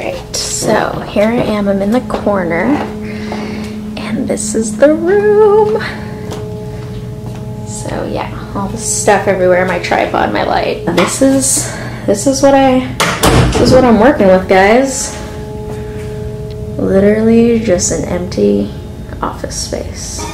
Alright, so here I am, I'm in the corner, and this is the room. So yeah, all the stuff everywhere, my tripod, my light. This is what I'm working with, guys. Literally just an empty office space.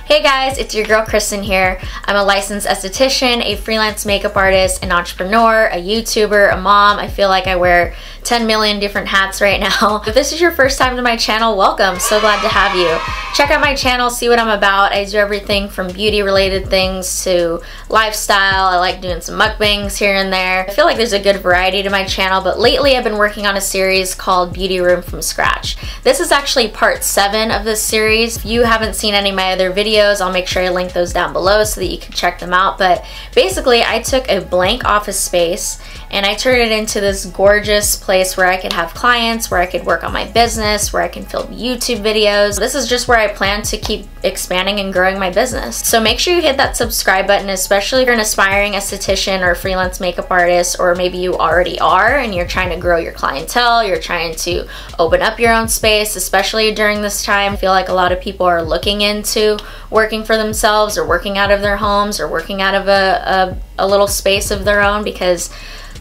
Hey guys, it's your girl Kristen here. I'm a licensed esthetician, a freelance makeup artist, an entrepreneur, a YouTuber, a mom. I feel like I wear 10 million different hats right now. If this is your first time to my channel, welcome. So glad to have you. Check out my channel, see what I'm about. I do everything from beauty related things to lifestyle. I like doing some mukbangs here and there. I feel like there's a good variety to my channel, but lately I've been working on a series called Beauty Room from Scratch. This is actually part 7 of this series. If you haven't seen any of my other videos, I'll make sure I link those down below so that you can check them out. But basically, I took a blank office space and I turned it into this gorgeous place where I could have clients, where I could work on my business, where I can film YouTube videos. This is just where I plan to keep expanding and growing my business. So make sure you hit that subscribe button, especially if you're an aspiring esthetician or freelance makeup artist, or maybe you already are and you're trying to grow your clientele, you're trying to open up your own space, especially during this time. I feel like a lot of people are looking into working for themselves or working out of their homes or working out of a little space of their own, because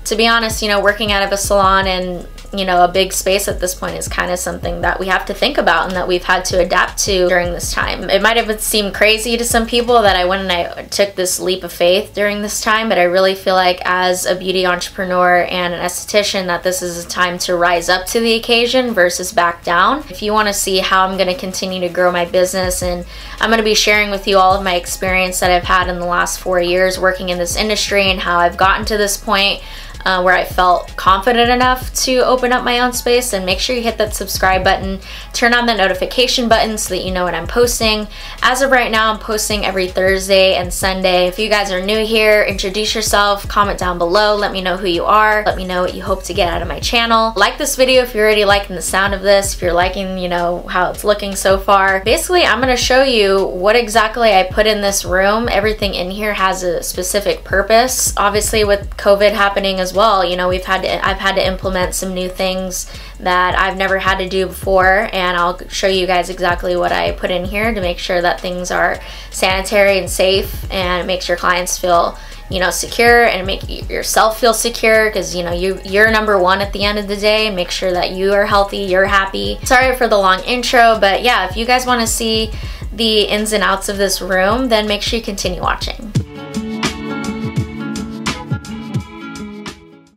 to be honest, you know, working out of a salon and, you know, a big space at this point is kind of something that we have to think about and that we've had to adapt to during this time. It might have seemed crazy to some people that I went and I took this leap of faith during this time, but I really feel like as a beauty entrepreneur and an esthetician that this is a time to rise up to the occasion versus back down. If you want to see how I'm going to continue to grow my business, and I'm going to be sharing with you all of my experience that I've had in the last 4 years working in this industry and how I've gotten to this point where I felt confident enough to open up my own space. And make sure you hit that subscribe button, turn on the notification button so that you know when I'm posting. As of right now, I'm posting every Thursday and Sunday. If you guys are new here, introduce yourself, comment down below, let me know who you are, let me know what you hope to get out of my channel. Like this video if you're already liking the sound of this, if you're liking, you know, how it's looking so far. Basically, I'm going to show you what exactly I put in this room. Everything in here has a specific purpose. Obviously, with COVID happening as well, you know, I've had to implement some new things that I've never had to do before, and I'll show you guys exactly what I put in here to make sure that things are sanitary and safe, and it makes your clients feel, you know, secure, and make yourself feel secure, because, you know, you're number one at the end of the day, and make sure that you are healthy, you're happy. Sorry for the long intro, but yeah, if you guys want to see the ins and outs of this room, then make sure you continue watching.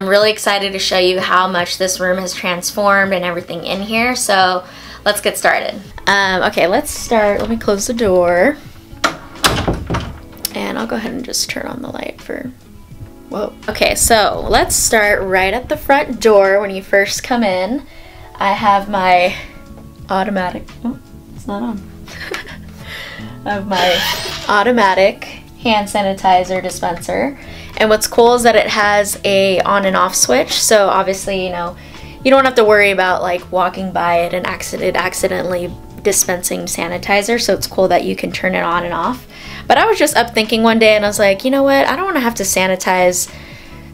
I'm really excited to show you how much this room has transformed and everything in here, so let's get started. Okay, let's start. Let me close the door, and I'll go ahead and just turn on the light for, whoa. Okay, so let's start right at the front door. When you first come in, I have my automatic, oh, it's not on. I have my automatic hand sanitizer dispenser. And what's cool is that it has a on and off switch, so obviously, you know, you don't have to worry about like walking by it and accidentally dispensing sanitizer, so it's cool that you can turn it on and off. But I was just up thinking one day and I was like, you know what, I don't want to have to sanitize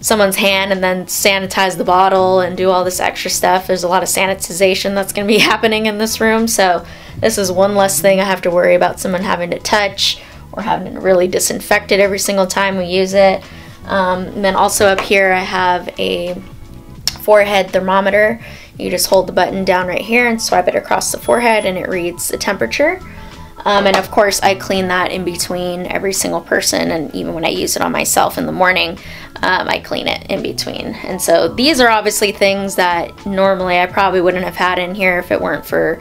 someone's hand and then sanitize the bottle and do all this extra stuff. There's a lot of sanitization that's going to be happening in this room, so this is one less thing I have to worry about someone having to touch or having to really disinfect it every single time we use it. And then also up here I have a forehead thermometer. You just hold the button down right here and swipe it across the forehead and it reads the temperature. And of course I clean that in between every single person, and even when I use it on myself in the morning, I clean it in between. And so these are obviously things that normally I probably wouldn't have had in here if it weren't for,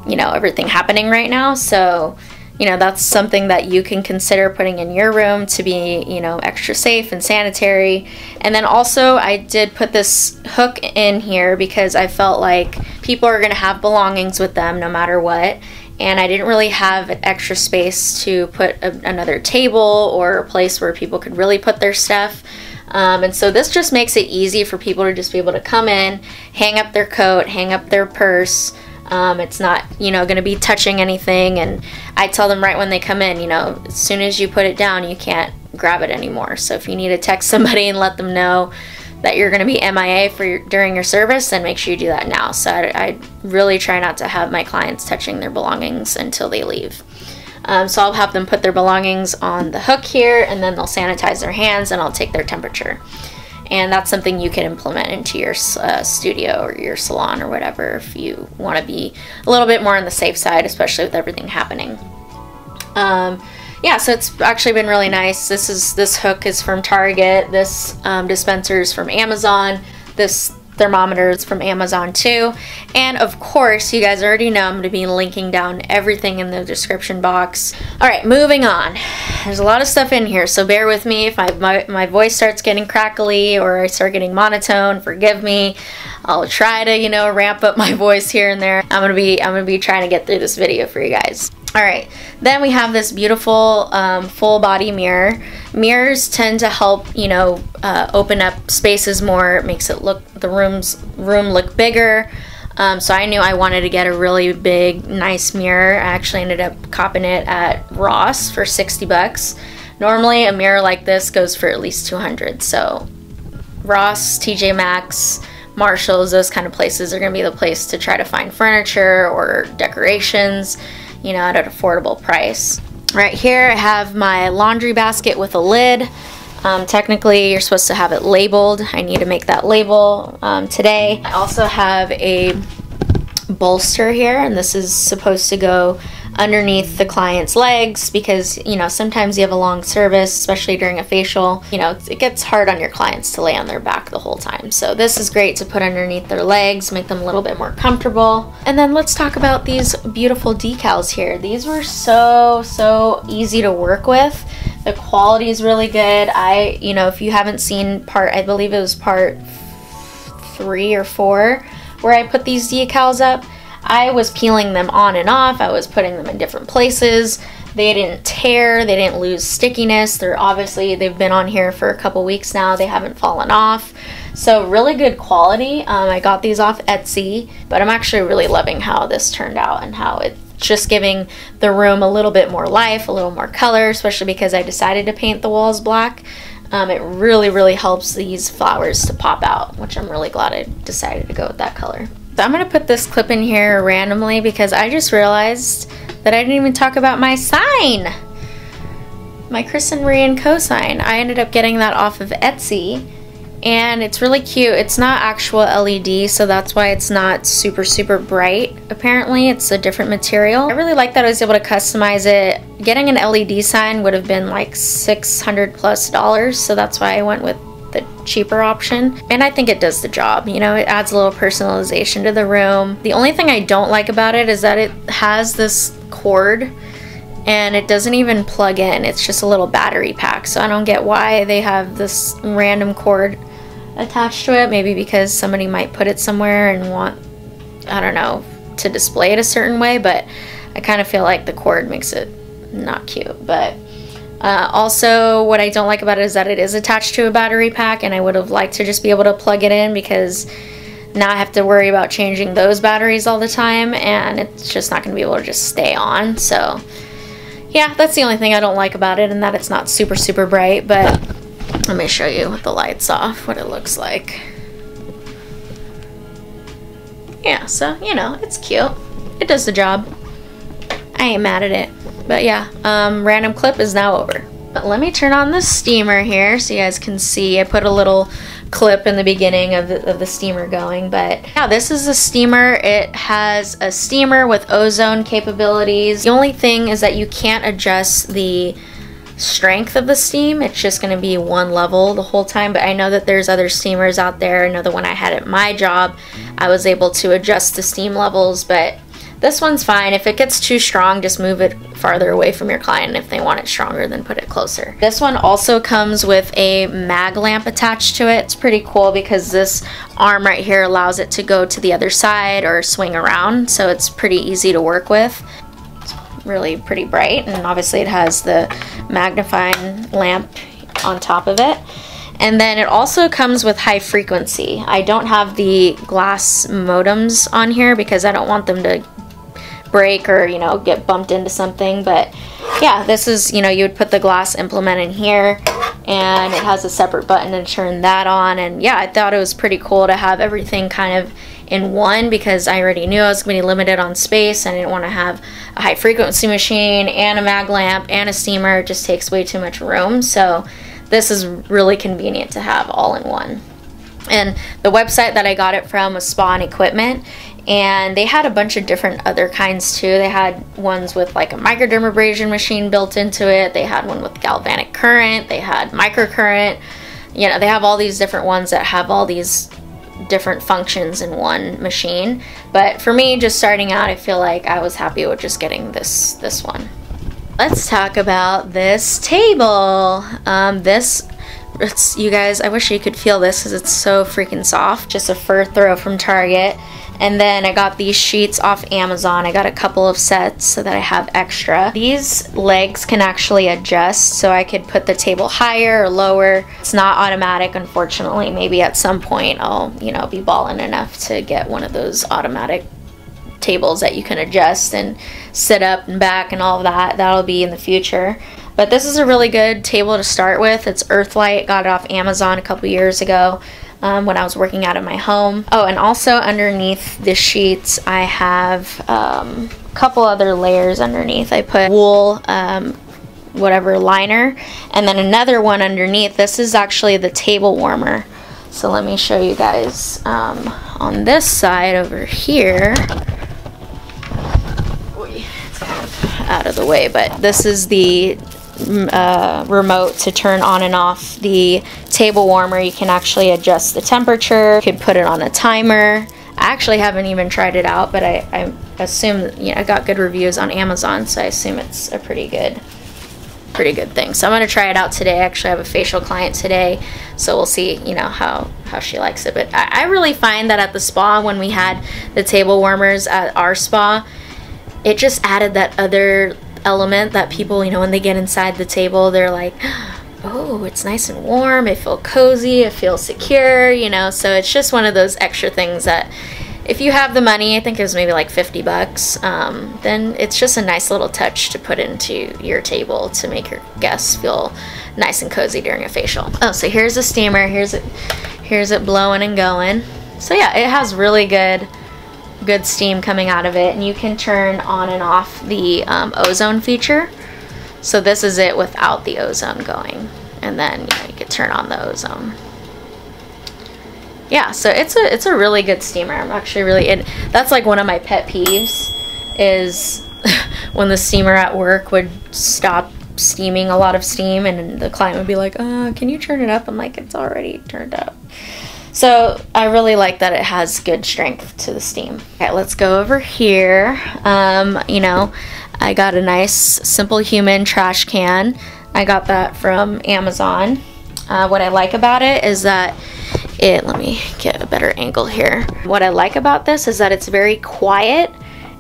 you know, everything happening right now. So, you know, that's something that you can consider putting in your room to be, you know, extra safe and sanitary. And then also I did put this hook in here because I felt like people are going to have belongings with them no matter what. and I didn't really have an extra space to put another table or a place where people could really put their stuff. And so this just makes it easy for people to just be able to come in, hang up their coat, hang up their purse. It's not, you know, going to be touching anything. And I tell them right when they come in, you know, as soon as you put it down, you can't grab it anymore. So if you need to text somebody and let them know that you're going to be MIA during your service, then make sure you do that now. So I really try not to have my clients touching their belongings until they leave. So I'll have them put their belongings on the hook here, and then they'll sanitize their hands, and I'll take their temperature. And that's something you can implement into your studio or your salon or whatever if you want to be a little bit more on the safe side, especially with everything happening. Yeah, so it's actually been really nice. This hook is from Target. This dispenser is from Amazon. This thermometer is from Amazon too. And of course, you guys already know I'm going to be linking down everything in the description box. All right, moving on. There's a lot of stuff in here, so bear with me if my voice starts getting crackly or I start getting monotone. Forgive me. I'll try to, you know, ramp up my voice here and there. I'm gonna be trying to get through this video for you guys. All right, then we have this beautiful full body mirror. Mirrors tend to help, you know, open up spaces more. It makes it look, the room look bigger. So I knew I wanted to get a really big, nice mirror. I actually ended up copping it at Ross for 60 bucks. Normally a mirror like this goes for at least 200. So Ross, TJ Maxx, Marshalls, those kind of places are gonna be the place to try to find furniture or decorations, you know, at an affordable price. Right here I have my laundry basket with a lid. Technically you're supposed to have it labeled. I need to make that label today. I also have a bolster here, and this is supposed to go underneath the client's legs because, you know, sometimes you have a long service, especially during a facial. You know, it gets hard on your clients to lay on their back the whole time. So this is great to put underneath their legs, make them a little bit more comfortable. And then let's talk about these beautiful decals here. These were so easy to work with. The quality is really good. You know, if you haven't seen I believe it was part 3 or 4 where I put these decals up, I was peeling them on and off. I was putting them in different places. They didn't tear, they didn't lose stickiness. They've been on here for a couple weeks now. They haven't fallen off. So really good quality. I got these off Etsy, but I'm actually really loving how this turned out and how it's just giving the room a little bit more life, a little more color, especially because I decided to paint the walls black. It really helps these flowers to pop out, which I'm really glad I decided to go with that color. So I'm going to put this clip in here randomly because I just realized that I didn't even talk about my sign. My Kristen Marie & Co sign. I ended up getting that off of Etsy, and it's really cute. It's not actual LED, so that's why it's not super bright. Apparently it's a different material. I really like that I was able to customize it. Getting an LED sign would have been like $600+, so that's why I went with the cheaper option, and I think it does the job. You know, it adds a little personalization to the room. The only thing I don't like about it is that it has this cord and it doesn't even plug in. It's just a little battery pack, so I don't get why they have this random cord attached to it. Maybe because somebody might put it somewhere and want, I don't know, to display it a certain way, but I kind of feel like the cord makes it not cute. But also what I don't like about it is that it is attached to a battery pack, and I would have liked to just be able to plug it in because now I have to worry about changing those batteries all the time, and it's just not going to be able to just stay on. So yeah, that's the only thing I don't like about it, and that it's not super bright. But let me show you with the lights off what it looks like. Yeah, so, you know, it's cute. It does the job. I ain't mad at it. But yeah, random clip is now over. But let me turn on the steamer here so you guys can see. I put a little clip in the beginning of the steamer going. But yeah, this is a steamer. It has a steamer with ozone capabilities. The only thing is that you can't adjust the strength of the steam. It's just going to be one level the whole time. But I know that there's other steamers out there. I know the one I had at my job, I was able to adjust the steam levels, but this one's fine. If it gets too strong, just move it farther away from your client. If they want it stronger, then put it closer. This one also comes with a mag lamp attached to it. It's pretty cool because this arm right here allows it to go to the other side or swing around, so it's pretty easy to work with. really pretty bright, and obviously it has the magnifying lamp on top of it. And then it also comes with high frequency. I don't have the glass modems on here because I don't want them to break or, you know, get bumped into something. But yeah, this is, you know, you would put the glass implement in here, and it has a separate button to turn that on. And yeah, I thought it was pretty cool to have everything kind of in one, because I already knew I was going to be limited on space, and I didn't want to have a high frequency machine and a mag lamp and a steamer. It just takes way too much room. So this is really convenient to have all in one. And the website that I got it from was Spa and Equipment, and they had a bunch of different other kinds too. They had ones with like a microdermabrasion machine built into it. They had one with galvanic current. They had microcurrent. You know, they have all these different ones that have all these different functions in one machine. But for me, just starting out, I feel like I was happy with just getting this one. Let's talk about this table. You guys, I wish you could feel this because it's so freaking soft. Just a fur throw from Target. And then I got these sheets off Amazon. I got a couple of sets so that I have extra. These legs can actually adjust, so I could put the table higher or lower. It's not automatic, unfortunately. Maybe at some point I'll, you know, be ballin' enough to get one of those automatic tables that you can adjust and sit up and back and all of that. That'll be in the future. But this is a really good table to start with. It's Earthlight. Got it off Amazon a couple years ago when I was working out of my home. Oh, and also underneath the sheets I have a couple other layers underneath. I put wool whatever liner, and then another one underneath. This is actually the table warmer. So let me show you guys on this side over here. It's kind of out of the way, but this is the remote to turn on and off the table warmer. You can actually adjust the temperature. You could put it on a timer. I actually haven't even tried it out, but I assume, you know, I got good reviews on Amazon, so I assume it's a pretty good thing. So I'm going to try it out today. I actually have a facial client today, so we'll see, you know, how she likes it. But I really find that at the spa, when we had the table warmers at our spa, it just added that other element that people, you know, when they get inside the table, they're like, oh, it's nice and warm, I feel cozy, I feel secure, you know. So it's just one of those extra things that if you have the money, I think it was maybe like 50 bucks, then it's just a nice little touch to put into your table to make your guests feel nice and cozy during a facial. Oh, so here's the steamer. Here's it blowing and going. So yeah, it has really good steam coming out of it, and you can turn on and off the ozone feature. So this is it without the ozone going, and then, you know, you can turn on the ozone. Yeah, so it's a really good steamer. I'm actually really, that's like one of my pet peeves is when the steamer at work would stop steaming a lot of steam, and the client would be like, can you turn it up? I'm like, it's already turned up. So I really like that it has good strength to the steam. Okay, let's go over here. You know, I got a nice Simple Human trash can. I got that from Amazon. What I like about it is that let me get a better angle here. What I like about this is that it's very quiet,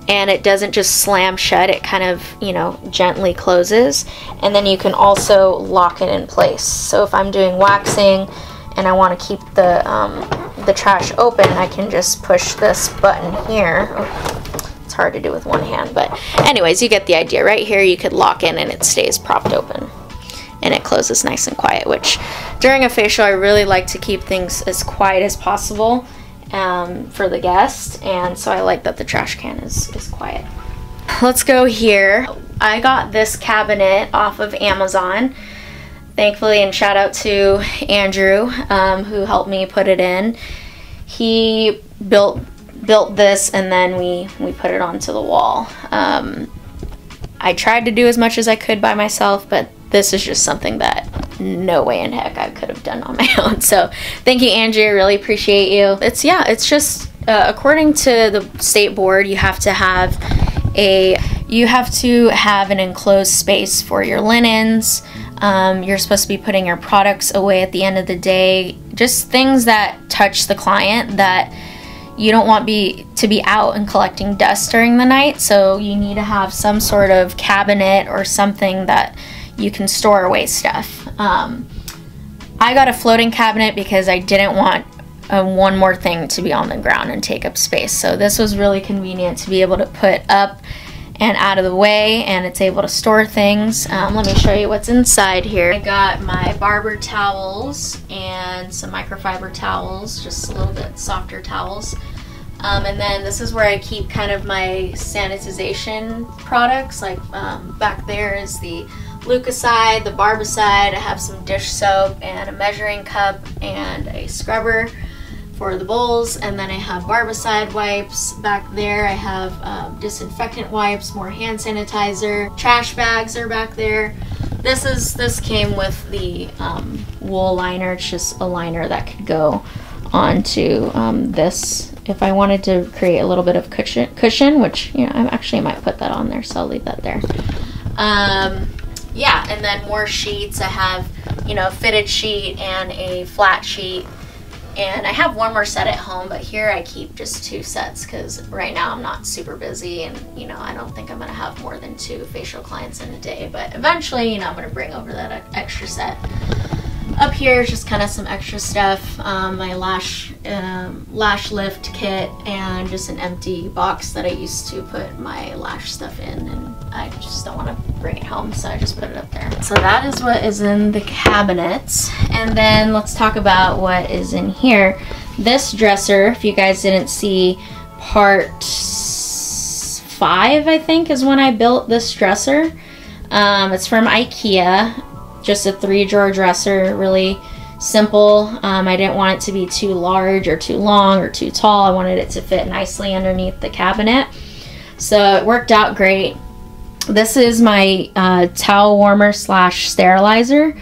and it doesn't just slam shut. It kind of, you know, gently closes, and then you can also lock it in place. So if I'm doing waxing and I want to keep the trash open, I can just push this button here. Oh, it's hard to do with one hand, but anyways, you get the idea. Right here you could lock in and it stays propped open, and it closes nice and quiet, which during a facial I really like to keep things as quiet as possible for the guest, and so I like that the trash can is quiet. Let's go here. I got this cabinet off of Amazon, thankfully, and shout out to Andrew who helped me put it in. He built this, and then we put it onto the wall. I tried to do as much as I could by myself, but this is just something that no way in heck I could have done on my own. So thank you, Andrew. I really appreciate you. It's just according to the state board, you have to have an enclosed space for your linens. You're supposed to be putting your products away at the end of the day. Just things that touch the client that, you don't want to be out and collecting dust during the night, so you need to have some sort of cabinet or something that you can store away stuff. I got a floating cabinet because I didn't want one more thing to be on the ground and take up space. So this was really convenient to be able to put up and out of the way, and it's able to store things. Let me show you what's inside here. I got my barber towels and some microfiber towels, just a little bit softer towels. And then this is where I keep kind of my sanitization products. Like back there is the Lucaside, the Barbicide. I have some dish soap and a measuring cup and a scrubber for the bowls, and then I have Barbicide wipes. Back there I have disinfectant wipes, more hand sanitizer. Trash bags are back there. This came with the wool liner. It's just a liner that could go onto this if I wanted to create a little bit of cushion, which, you know, I might put that on there, so I'll leave that there. Yeah, and then more sheets. I have, you know, a fitted sheet and a flat sheet. And I have one more set at home, but here I keep just 2 sets because right now I'm not super busy, and, you know, I don't think I'm going to have more than 2 facial clients in a day. But eventually, you know, I'm going to bring over that extra set. Up here is just kind of some extra stuff, my lash lift kit, and just an empty box that I used to put my lash stuff in, and I just don't want to bring it home, so I just put it up there. So that is what is in the cabinets, and then let's talk about what is in here. This dresser, if you guys didn't see, part 5 I think is when I built this dresser. It's from IKEA. Just a 3-drawer dresser, really simple. I didn't want it to be too large or too long or too tall. I wanted it to fit nicely underneath the cabinet. So it worked out great. This is my towel warmer slash sterilizer.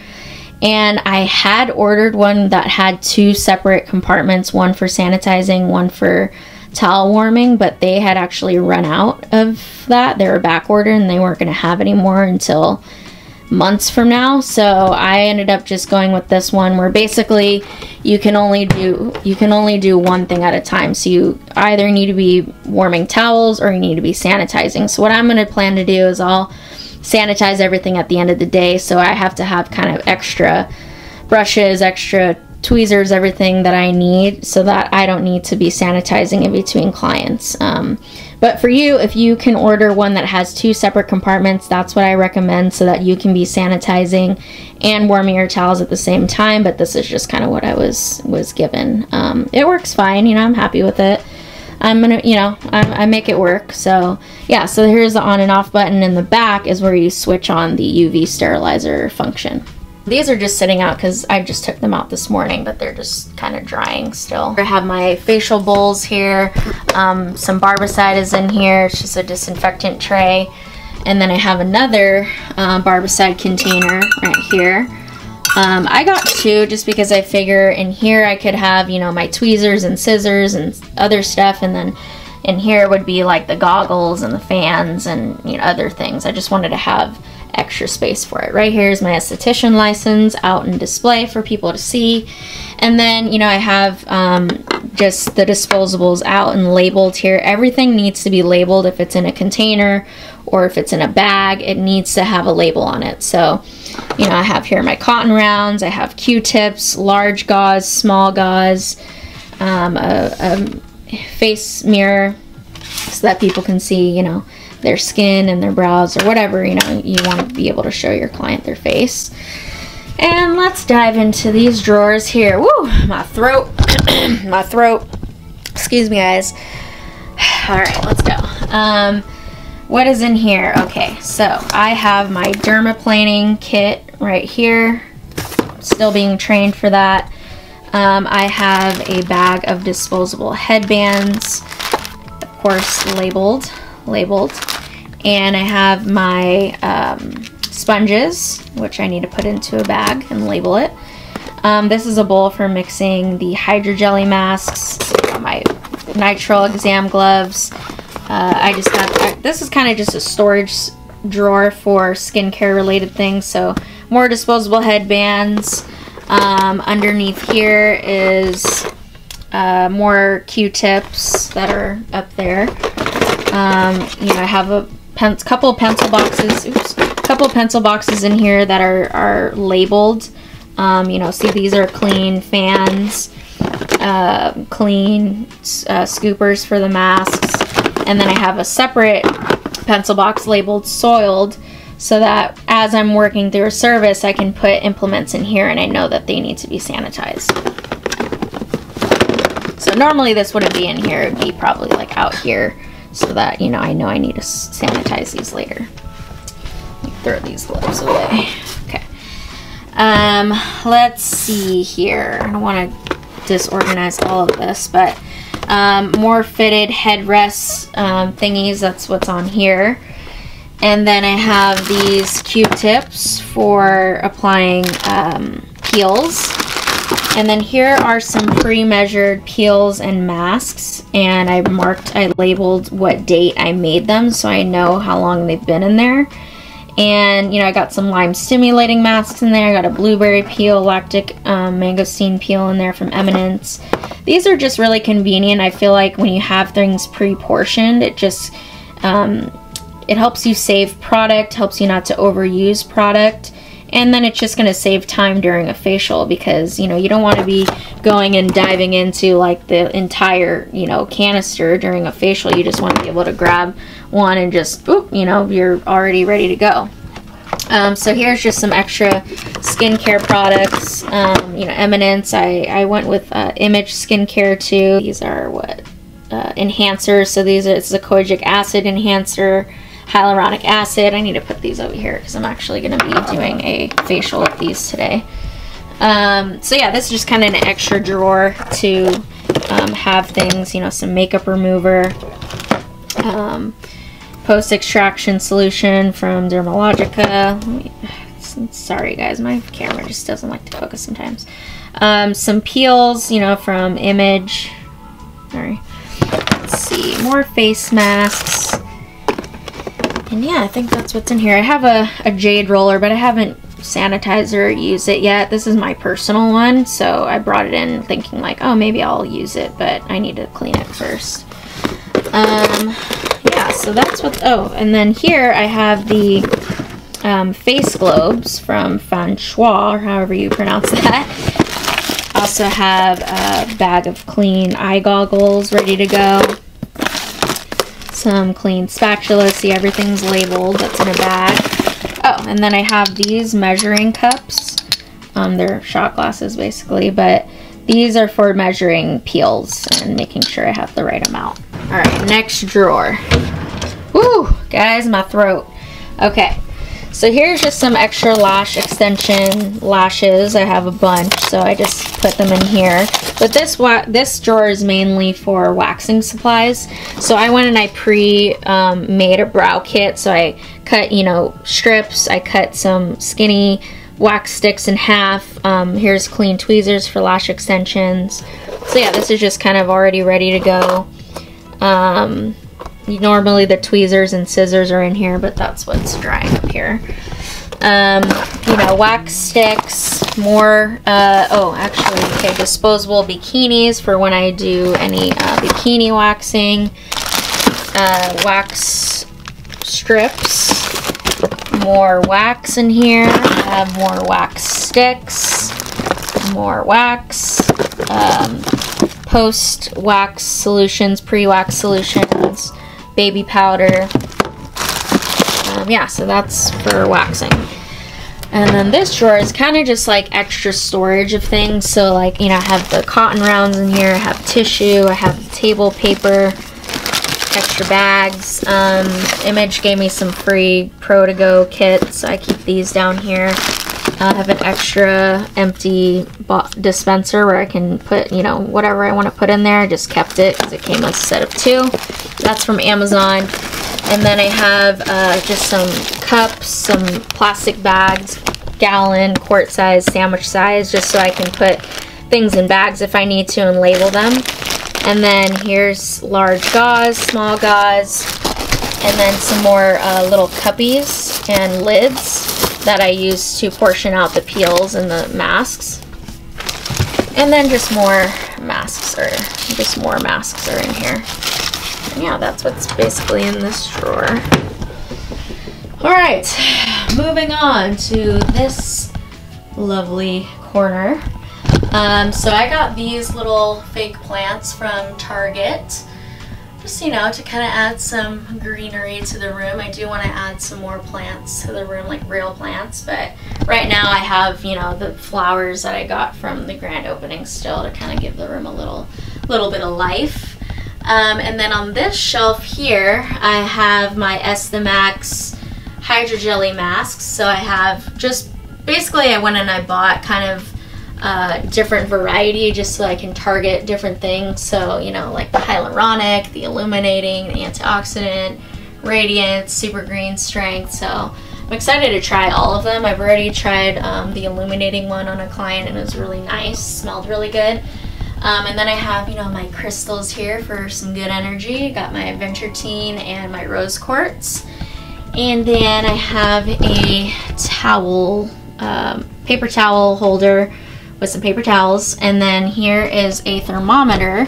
And I had ordered one that had 2 separate compartments, one for sanitizing, one for towel warming, but they had actually run out of that. They were back ordered and they weren't going to have any more until months from now. So I ended up just going with this one, where basically you can only do one thing at a time. So you either need to be warming towels or you need to be sanitizing. So what I'm going to plan to do is I'll sanitize everything at the end of the day, so I have to have kind of extra brushes, extra tweezers, everything that I need, so that I don't need to be sanitizing in between clients. But for you, if you can order one that has 2 separate compartments, that's what I recommend, so that you can be sanitizing and warming your towels at the same time. But this is just kind of what I was given. It works fine, you know, I'm happy with it. I'm gonna, you know, I make it work. So yeah, so here's the on and off button. In the back is where you switch on the UV sterilizer function. These are just sitting out because I just took them out this morning, but they're just kind of drying still. I have my facial bowls here. Some Barbicide is in here. It's just a disinfectant tray. And then I have another Barbicide container right here. I got 2 just because I figure in here I could have, you know, my tweezers and scissors and other stuff, and then in here would be like the goggles and the fans and, you know, other things. I just wanted to have extra space for it. Right here is my esthetician license out in display for people to see. And then, you know, I have just the disposables out and labeled here. Everything needs to be labeled. If it's in a container or if it's in a bag, it needs to have a label on it. So, you know, I have here my cotton rounds, I have Q-tips, large gauze, small gauze, a face mirror so that people can see, you know, their skin and their brows or whatever, you know, you want to be able to show your client their face. And let's dive into these drawers here. Woo, my throat, my throat. Excuse me, guys. All right, let's go. What is in here? Okay, so I have my dermaplaning kit right here. Still being trained for that. I have a bag of disposable headbands, of course labeled. And I have my sponges, which I need to put into a bag and label it. This is a bowl for mixing the Hydrojelly masks, my nitrile exam gloves. I just have, this is kind of just a storage drawer for skincare related things, so more disposable headbands. Underneath here is more Q-tips that are up there. You know, I have a couple of pencil boxes. Oops, couple of pencil boxes in here that are labeled. You know, see, these are clean fans, clean scoopers for the masks, and then I have a separate pencil box labeled soiled, so that as I'm working through a service, I can put implements in here and I know that they need to be sanitized. So normally this wouldn't be in here, it'd be probably like out here, so that, you know I need to sanitize these later. Throw these gloves away. Okay. Let's see here. I don't want to disorganize all of this, but more fitted headrest thingies. That's what's on here. And then I have these Q-tips for applying peels. And then here are some pre-measured peels and masks, and I labeled what date I made them so I know how long they've been in there. And, you know, I got some lime stimulating masks in there. I got a blueberry peel, lactic mangosteen peel in there from Eminence. These are just really convenient. I feel like when you have things pre-portioned, it just, it helps you save product, helps you not to overuse product. And then it's just going to save time during a facial, because, you know, you don't want to be going and diving into like the entire, you know, canister during a facial. You just want to be able to grab one and just, boop, you know, you're already ready to go. So here's just some extra skincare products. You know, Eminence, I went with Image Skincare too. These are what? Enhancers. So these are, it's a kojic acid enhancer, hyaluronic acid. I need to put these over here because I'm actually going to be doing a facial with these today. So yeah, this is just kind of an extra drawer to have things, you know, some makeup remover, post-extraction solution from Dermalogica. Sorry guys, my camera just doesn't like to focus sometimes. Some peels, you know, from Image. Sorry. Let's see, more face masks. And yeah, I think that's what's in here. I have a jade roller, but I haven't sanitized or used it yet. This is my personal one, so I brought it in thinking like, oh, maybe I'll use it, but I need to clean it first. Yeah, so that's what, oh, and then here I have the face globes from Fanchois, or however you pronounce that. Also have a bag of clean eye goggles ready to go. Some clean spatula. See, everything's labeled. That's in a bag. Oh, and then I have these measuring cups. They're shot glasses basically, but these are for measuring peels and making sure I have the right amount. All right, next drawer. Woo, guys, my throat. Okay, so here's just some extra lash extension lashes. I have a bunch, so I just put them in here. But this drawer is mainly for waxing supplies. So I went and I made a brow kit. So I cut, you know, strips. I cut some skinny wax sticks in half. Here's clean tweezers for lash extensions. So yeah, this is just kind of already ready to go. Normally the tweezers and scissors are in here, but that's what's drying up here. You know, wax sticks, more, oh, actually, okay, disposable bikinis for when I do any bikini waxing, wax strips, more wax in here. I have more wax sticks, more wax, post-wax solutions, pre-wax solutions, baby powder. Yeah, so that's for waxing. And then this drawer is kind of just like extra storage of things. So like, you know, I have the cotton rounds in here, I have tissue, I have table paper, extra bags. Image gave me some free Pro-to-Go kits, so I keep these down here. I have an extra empty dispenser where I can put, you know, whatever I want to put in there. I just kept it because it came with a set of 2. That's from Amazon. And then I have just some cups, some plastic bags, gallon, quart size, sandwich size, just so I can put things in bags if I need to and label them. And then here's large gauze, small gauze, and then some more little cuppies and lids that I use to portion out the peels and the masks. And then just more masks are in here. And yeah, that's what's basically in this drawer. All right, moving on to this lovely corner. So I got these little fake plants from Target. Just, you know, to kind of add some greenery to the room. I do want to add some more plants to the room, like real plants, but right now I have, you know, the flowers that I got from the grand opening still to kind of give the room a little bit of life. And then on this shelf here, I have my Esthemax Hydrojelly masks. So I have just, basically I went and I bought kind of different variety just so I can target different things. So, you know, like the hyaluronic, the illuminating, the antioxidant, radiance, super green strength. So I'm excited to try all of them. I've already tried the illuminating one on a client and it was really nice, smelled really good. And then I have, you know, my crystals here for some good energy. Got my Venturtine and my rose quartz. And then I have a towel, paper towel holder with some paper towels. And then here is a thermometer.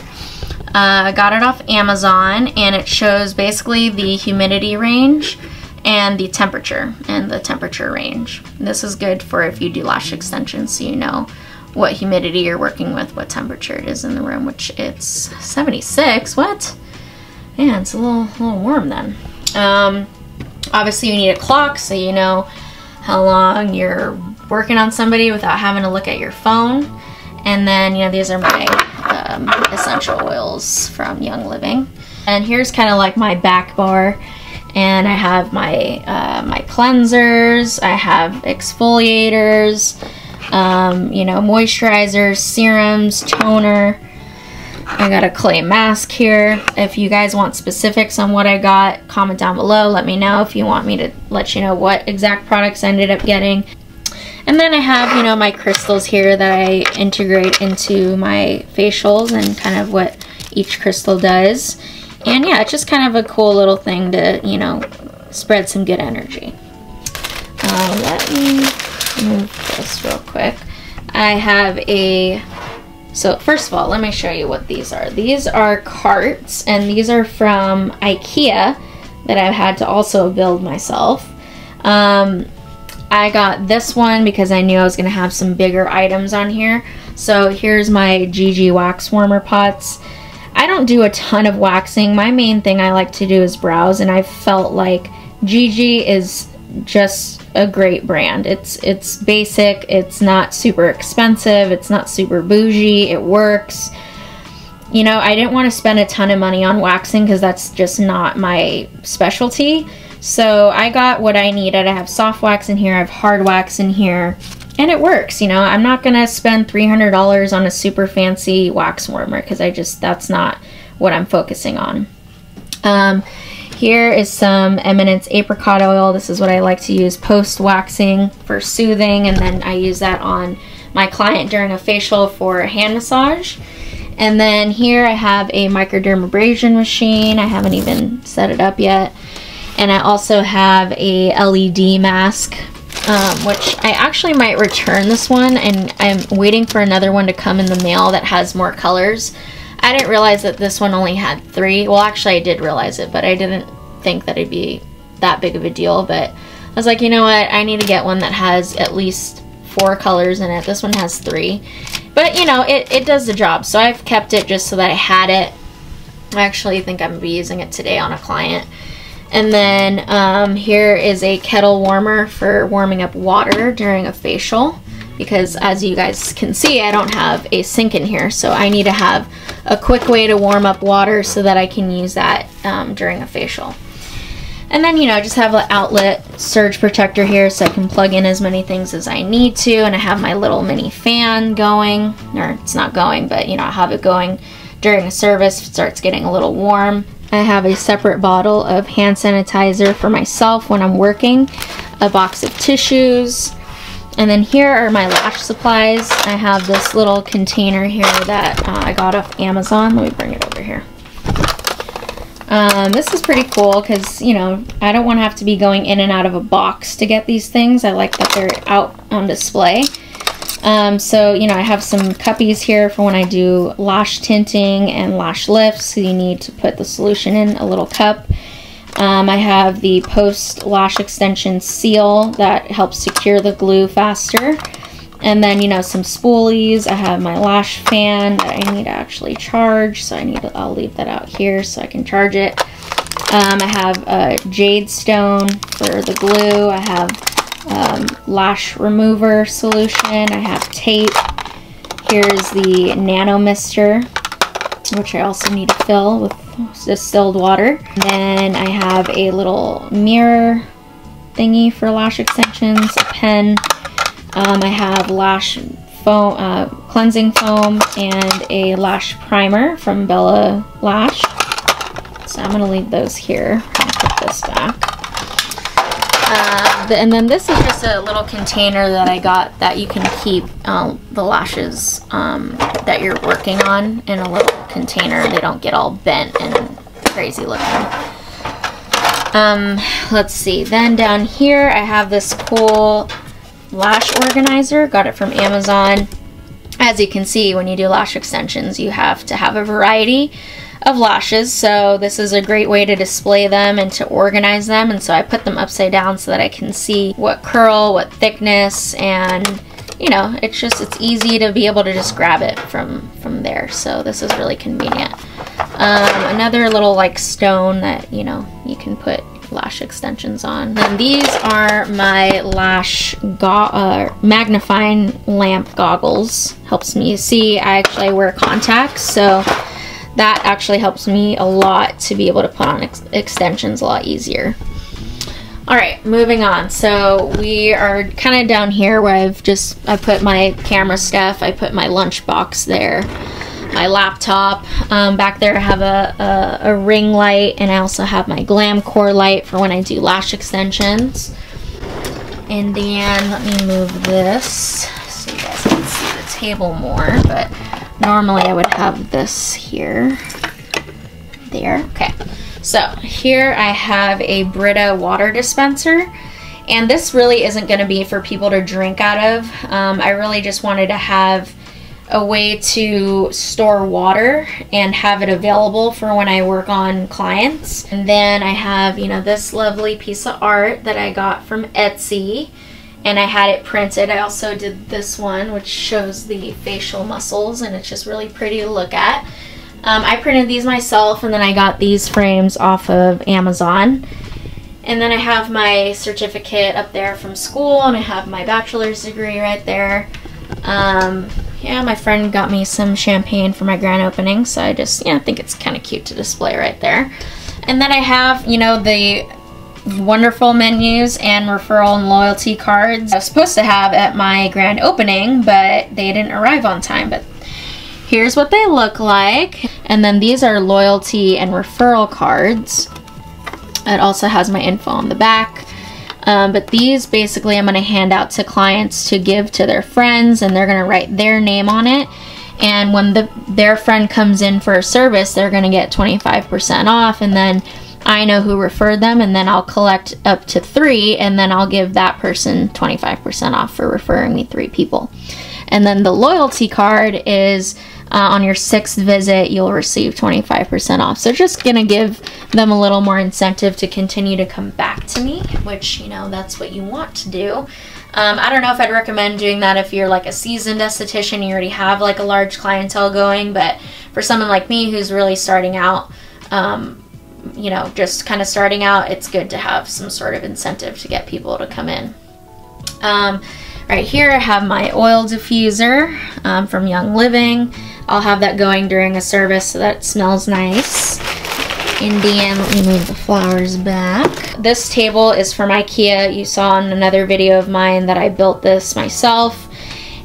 I got it off Amazon and it shows basically the humidity range and the temperature range. This is good for if you do lash extensions, so you know what humidity you're working with, what temperature it is in the room, which it's 76. What? Yeah, it's a little warm then. Obviously you need a clock so you know how long you're working on somebody without having to look at your phone. And then, you know, these are my essential oils from Young Living. And here's kind of like my back bar. And I have my my cleansers, I have exfoliators, you know, moisturizers, serums, toner. I got a clay mask here. If you guys want specifics on what I got, comment down below. Let me know if you want me to let you know what exact products I ended up getting. And then I have, you know, my crystals here that I integrate into my facials and kind of what each crystal does. And yeah, it's just kind of a cool little thing to, you know, spread some good energy. Let me move this real quick. I have a, so first of all, let me show you what these are. These are carts, and these are from IKEA that I've had to also build myself. I got this one because I knew I was going to have some bigger items on here. So here's my GG wax warmer pots. I don't do a ton of waxing. My main thing I like to do is brows, and I felt like GG is just a great brand. It's basic, it's not super expensive, it's not super bougie, it works. You know, I didn't want to spend a ton of money on waxing because that's just not my specialty. So I got what I needed. I have soft wax in here, I have hard wax in here, and it works. You know, I'm not gonna spend $300 on a super fancy wax warmer because that's not what I'm focusing on. Here is some Eminence apricot oil. This is what I like to use post waxing for soothing, and then I use that on my client during a facial for a hand massage. And then here I have a microdermabrasion machine. I haven't even set it up yet. And I also have a LED mask, which I actually might return this one, and I'm waiting for another one to come in the mail that has more colors. I didn't realize that this one only had 3. Well, actually I did realize it, but I didn't think that it'd be that big of a deal. But I was like, you know what, I need to get one that has at least 4 colors in it. This one has 3. But, you know, it does the job. So I've kept it just so that I had it. I actually think I'm going to be using it today on a client. And then here is a kettle warmer for warming up water during a facial, because as you guys can see, I don't have a sink in here, so I need to have a quick way to warm up water so that I can use that during a facial. And then, you know, I just have an outlet surge protector here so I can plug in as many things as I need to, and I have my little mini fan going, or it's not going, but you know, I have it going during a service if it starts getting a little warm. I have a separate bottle of hand sanitizer for myself when I'm working, a box of tissues, and then here are my lash supplies. I have this little container here that I got off Amazon. Let me bring it over here. This is pretty cool because, you know, I don't want to have to be going in and out of a box to get these things. I like that they're out on display. So, you know, I have some cuppies here for when I do lash tinting and lash lifts. So you need to put the solution in a little cup. I have the post lash extension seal that helps secure the glue faster. And then, you know, some spoolies. I have my lash fan that I need to actually charge. So I'll leave that out here so I can charge it. I have a jade stone for the glue. I have lash remover solution. I have tape. Here's the nano mister, which I also need to fill with distilled water. And then I have a little mirror thingy for lash extensions, a pen. I have lash foam, cleansing foam, and a lash primer from Bella Lash. So I'm going to leave those here and put this back. And then this is just a little container that I got that you can keep the lashes that you're working on in a little container. They don't get all bent and crazy looking. Let's see. Then down here I have this cool lash organizer. Got it from Amazon. As you can see, when you do lash extensions, you have to have a variety of lashes, so this is a great way to display them and to organize them. And so I put them upside down so that I can see what curl, what thickness, and you know, it's easy to be able to just grab it from there. So this is really convenient. Another little like stone that, you know, you can put lash extensions on. And these are my lash magnifying lamp goggles. Helps me see. I wear contacts, so that actually helps me a lot to be able to put on extensions a lot easier. All right, moving on. So we are kind of down here where I put my camera stuff. I put my lunch box there, my laptop. Back there I have a ring light, and I also have my glam core light for when I do lash extensions. And then let me move this so you guys can see the table more, but normally I would have this here, there, okay. So here I have a Brita water dispenser, and this really isn't going to be for people to drink out of. I really just wanted to have a way to store water and have it available for when I work on clients. And then I have, you know, this lovely piece of art that I got from Etsy, and I had it printed. I also did this one, which shows the facial muscles, and it's just really pretty to look at. I printed these myself, and then I got these frames off of Amazon. And then I have my certificate up there from school, and I have my bachelor's degree right there. Yeah, my friend got me some champagne for my grand opening, so I just, yeah, I think it's kind of cute to display right there. And then I have, you know, the wonderful menus and referral and loyalty cards I was supposed to have at my grand opening, but they didn't arrive on time. But here's what they look like. And then these are loyalty and referral cards. It also has my info on the back. But these basically I'm going to hand out to clients to give to their friends, and they're going to write their name on it. And when their friend comes in for a service, they're going to get 25% off, and then I know who referred them, and then I'll collect up to 3, and then I'll give that person 25% off for referring me 3 people. And then the loyalty card is on your 6th visit, you'll receive 25% off. So just gonna give them a little more incentive to continue to come back to me, which, you know, that's what you want to do. I don't know if I'd recommend doing that if you're like a seasoned esthetician, you already have like a large clientele going, but for someone like me who's really starting out, you know, just kind of starting out, it's good to have some sort of incentive to get people to come in. Right here I have my oil diffuser from Young Living. I'll have that going during a service so that it smells nice. And then let me move the flowers back. This table is from IKEA. You saw in another video of mine that I built this myself.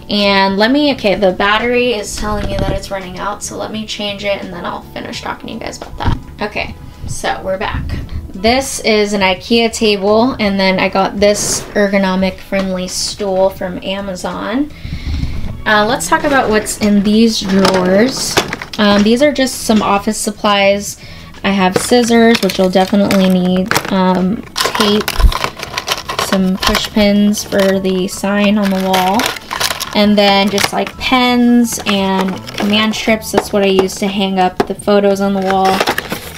And okay, the battery is telling me that it's running out, so let me change it and then I'll finish talking to you guys about that. Okay, so we're back. This is an IKEA table, and then I got this ergonomic friendly stool from Amazon. Let's talk about what's in these drawers. These are just some office supplies. I have scissors, which you'll definitely need, tape, some push pins for the sign on the wall, And then just like pens and command strips. That's what I use to hang up the photos on the wall.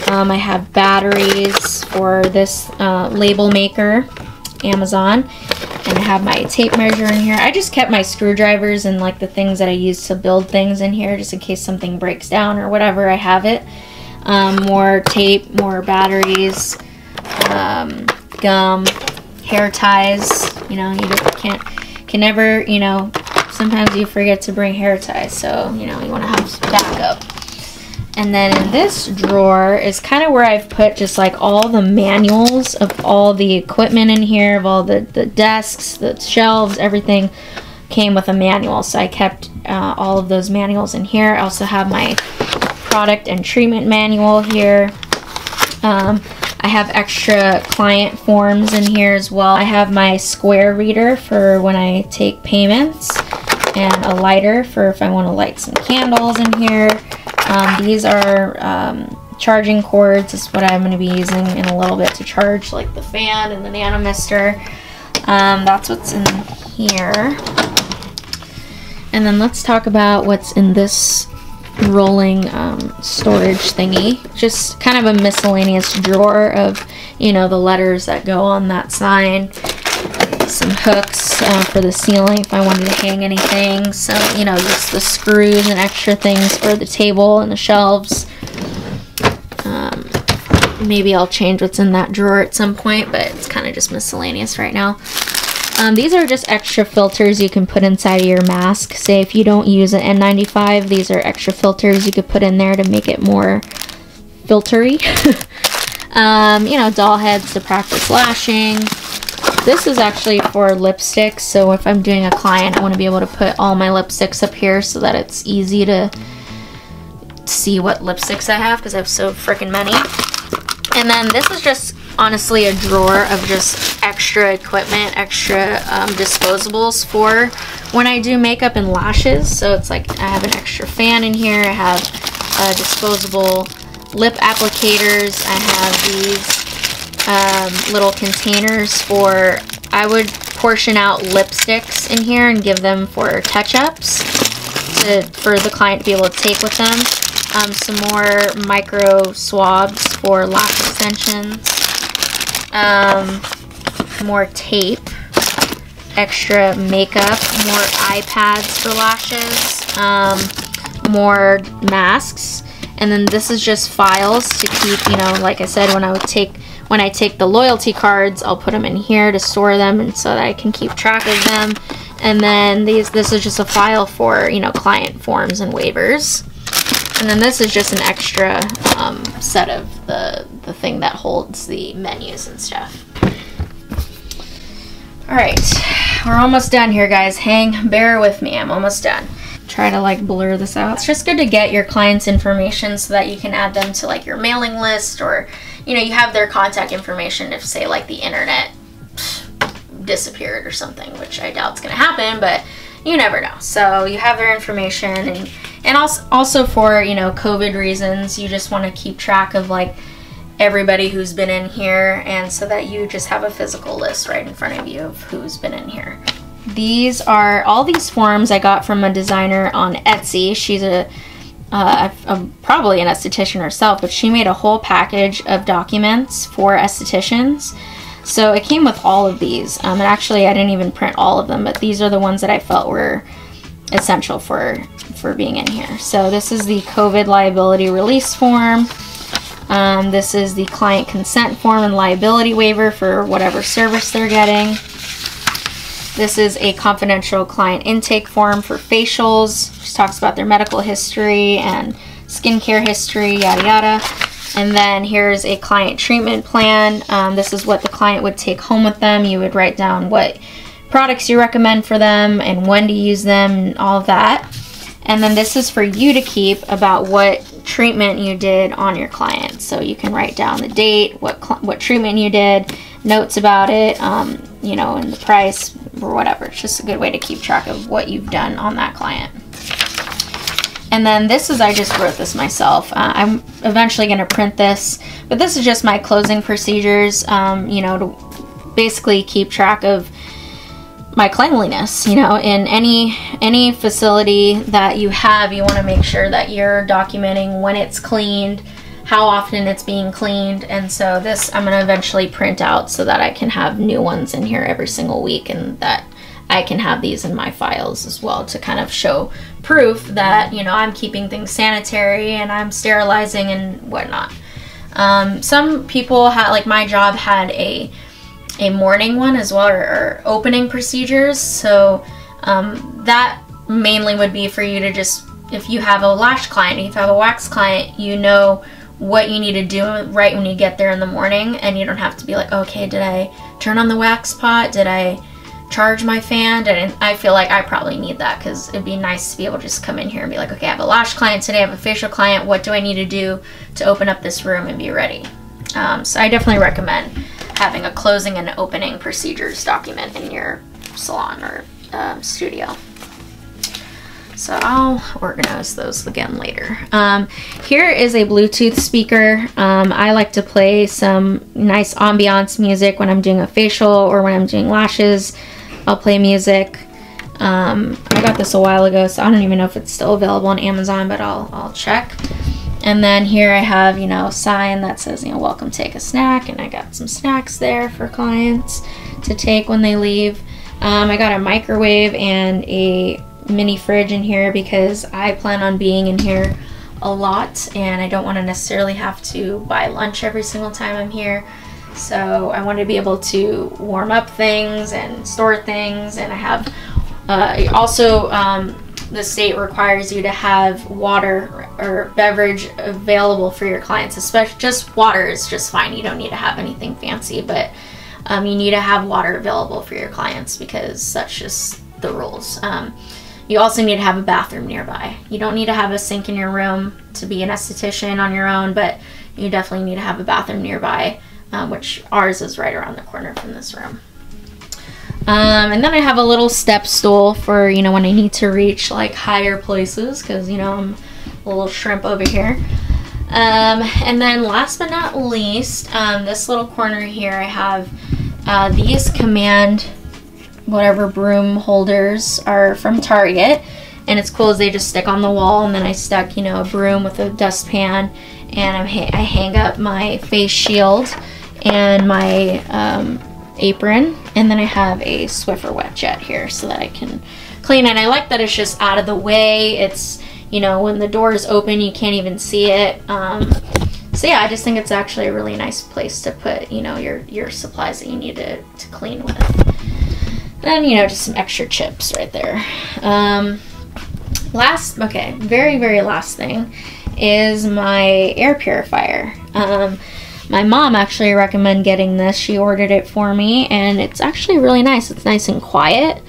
I have batteries for this label maker, Amazon. And I have my tape measure in here. I just kept my screwdrivers and like the things that I use to build things in here just in case something breaks down or whatever, I have it. More tape, more batteries, gum, hair ties. You know, you can never, you know, sometimes you forget to bring hair ties, so, you know, you want to have backup. And then in this drawer is kind of where I've put just like all the manuals of all the equipment in here, of all the desks, the shelves, everything came with a manual. So I kept all of those manuals in here. I also have my product and treatment manual here. I have extra client forms in here as well. I have my square reader for when I take payments, and a lighter for if I want to light some candles in here. These are charging cords. This is what I'm going to be using in a little bit to charge like the fan and the nano mister. That's what's in here. And then let's talk about what's in this rolling storage thingy. Just kind of a miscellaneous drawer of, you know, the letters that go on that sign. Some hooks for the ceiling if I wanted to hang anything. So, you know, just the screws and extra things for the table and the shelves. Maybe I'll change what's in that drawer at some point, but it's kind of just miscellaneous right now. These are just extra filters you can put inside of your mask. Say if you don't use an N95, these are extra filters you could put in there to make it more filtery. You know, doll heads to practice lashing. This is actually for lipsticks, so if I'm doing a client, I want to be able to put all my lipsticks up here so that it's easy to see what lipsticks I have, because I have so freaking many. And then this is just honestly a drawer of just extra equipment, extra disposables for when I do makeup and lashes. So it's like I have an extra fan in here, I have disposable lip applicators, I have these little containers for, I would portion out lipsticks in here and give them for touch-ups for the client to be able to take with them. Some more micro swabs for lash extensions. More tape, extra makeup, more eye pads for lashes, more masks, and then this is just files to keep, you know, like I said, when I take the loyalty cards, I'll put them in here to store them and so that I can keep track of them. And then this is just a file for, you know, client forms and waivers. And then this is just an extra set of the thing that holds the menus and stuff. Alright, we're almost done here, guys. Bear with me, I'm almost done. Try to like blur this out. It's just good to get your clients' information so that you can add them to like your mailing list, or, you know, you have their contact information if, say, like the internet disappeared or something, which I doubt is going to happen, but you never know. So you have their information, and also for, you know, COVID reasons, you just want to keep track of like everybody who's been in here, and so that you just have a physical list right in front of you of who's been in here. These are all these forms I got from a designer on Etsy. She's probably an esthetician herself, but she made a whole package of documents for estheticians. So it came with all of these. And actually, I didn't even print all of them, but these are the ones that I felt were essential for being in here. So this is the COVID liability release form. This is the client consent form and liability waiver for whatever service they're getting. This is a confidential client intake form for facials. She talks about their medical history and skincare history, yada yada. And then here's a client treatment plan. This is what the client would take home with them. You would write down what products you recommend for them and when to use them and all of that. And then this is for you to keep about what treatment you did on your client. So you can write down the date, what treatment you did, notes about it, you know, and the price or whatever. It's just a good way to keep track of what you've done on that client. And then this is, I just wrote this myself. I'm eventually going to print this, but this is just my closing procedures, you know, to basically keep track of my cleanliness. You know, in any facility that you have, you want to make sure that you're documenting when it's cleaned, how often it's being cleaned. And so this I'm going to eventually print out so that I can have new ones in here every single week, and that I can have these in my files as well to kind of show proof that, you know, I'm keeping things sanitary and I'm sterilizing and whatnot. Some people had, like my job had a morning one as well, or opening procedures. So that mainly would be for you to just, if you have a lash client, if you have a wax client, you know what you need to do right when you get there in the morning, and you don't have to be like, okay, did I turn on the wax pot? Did I charge my fan? And I feel like I probably need that, because it'd be nice to be able to just come in here and be like, okay, I have a lash client today, I have a facial client, what do I need to do to open up this room and be ready? So I definitely recommend having a closing and opening procedures document in your salon or studio. So I'll organize those again later. Here is a Bluetooth speaker. I like to play some nice ambiance music when I'm doing a facial or when I'm doing lashes. I'll play music. I got this a while ago, so I don't even know if it's still available on Amazon, but I'll check. And then here I have, you know, a sign that says, you know, welcome, take a snack. And I got some snacks there for clients to take when they leave. I got a microwave and a mini fridge in here because I plan on being in here a lot, and I don't want to necessarily have to buy lunch every single time I'm here. So I want to be able to warm up things and store things. And I have also the state requires you to have water or beverage available for your clients, especially just water is just fine. You don't need to have anything fancy, but you need to have water available for your clients because that's just the rules. You also need to have a bathroom nearby. You don't need to have a sink in your room to be an esthetician on your own, but you definitely need to have a bathroom nearby, which ours is right around the corner from this room. And then I have a little step stool for, you know, when I need to reach like higher places, because, you know, I'm a little shrimp over here. And then last but not least, this little corner here, I have these Command whatever broom holders are from Target, and it's cool as they just stick on the wall. And then I stuck, you know, a broom with a dustpan, and I hang up my face shield and my apron, and then I have a Swiffer wet jet here so that I can clean it. I like that it's just out of the way. It's, you know, when the door is open you can't even see it. So yeah, I just think it's actually a really nice place to put, you know, your supplies that you need to clean with. And, you know, just some extra chips right there. Very last thing is my air purifier. My mom actually recommended getting this. She ordered it for me, and it's actually really nice. It's nice and quiet.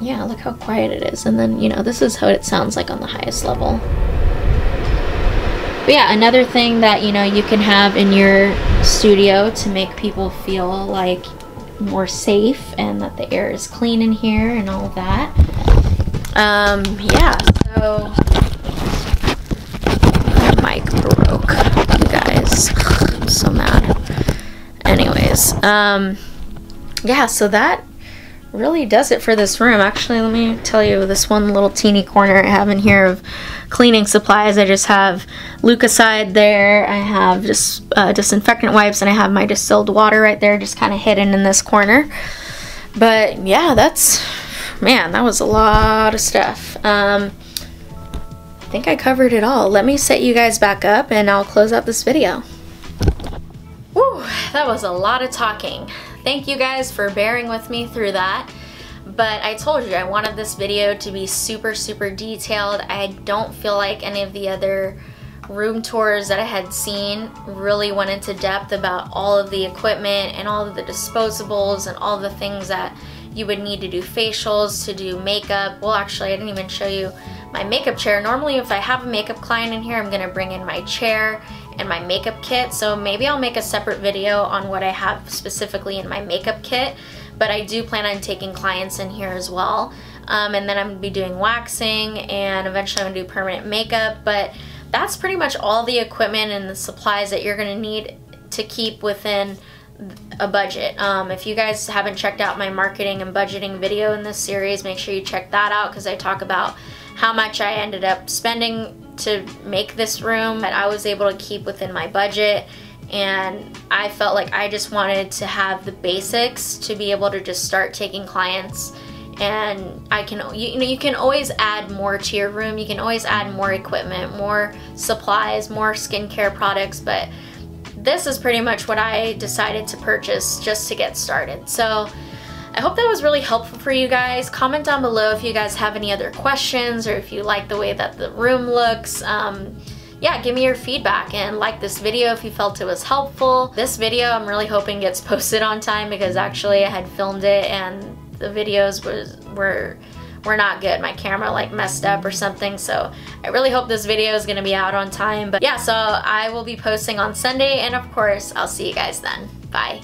Yeah, look how quiet it is. And then, you know, this is how it sounds like on the highest level. But yeah, another thing that, you know, you can have in your studio to make people feel like more safe and that the air is clean in here and all of that. Yeah, so my mic broke, you guys. I'm so mad. Anyways, yeah, so that really does it for this room. Actually, let me tell you this one little teeny corner I have in here of cleaning supplies. I just have Lucicide there. I have just disinfectant wipes, and I have my distilled water right there, just kind of hidden in this corner. But yeah, man, that was a lot of stuff. I think I covered it all. Let me set you guys back up and I'll close out this video. Woo, that was a lot of talking. Thank you guys for bearing with me through that. But I told you I wanted this video to be super detailed. I don't feel like any of the other room tours that I had seen really went into depth about all of the equipment and all of the disposables and all the things that you would need to do facials, to do makeup. Well, actually, I didn't even show you my makeup chair. Normally, if I have a makeup client in here, I'm gonna bring in my chair and my makeup kit. So maybe I'll make a separate video on what I have specifically in my makeup kit. But I do plan on taking clients in here as well. And then I'm gonna be doing waxing, and eventually I'm gonna do permanent makeup. But that's pretty much all the equipment and the supplies that you're gonna need to keep within a budget. If you guys haven't checked out my marketing and budgeting video in this series, make sure you check that out because I talk about how much I ended up spending to make this room that I was able to keep within my budget. And I felt like I just wanted to have the basics to be able to just start taking clients. And you can always add more to your room. You can always add more equipment, more supplies, more skincare products, but this is pretty much what I decided to purchase just to get started. So I hope that was really helpful for you guys. Comment down below if you guys have any other questions or if you like the way that the room looks. Yeah, give me your feedback and like this video if you felt it was helpful. This video I'm really hoping gets posted on time because actually I had filmed it and the videos were not good. My camera like messed up or something, so I really hope this video is gonna be out on time. But yeah, so I will be posting on Sunday, and of course I'll see you guys then. Bye.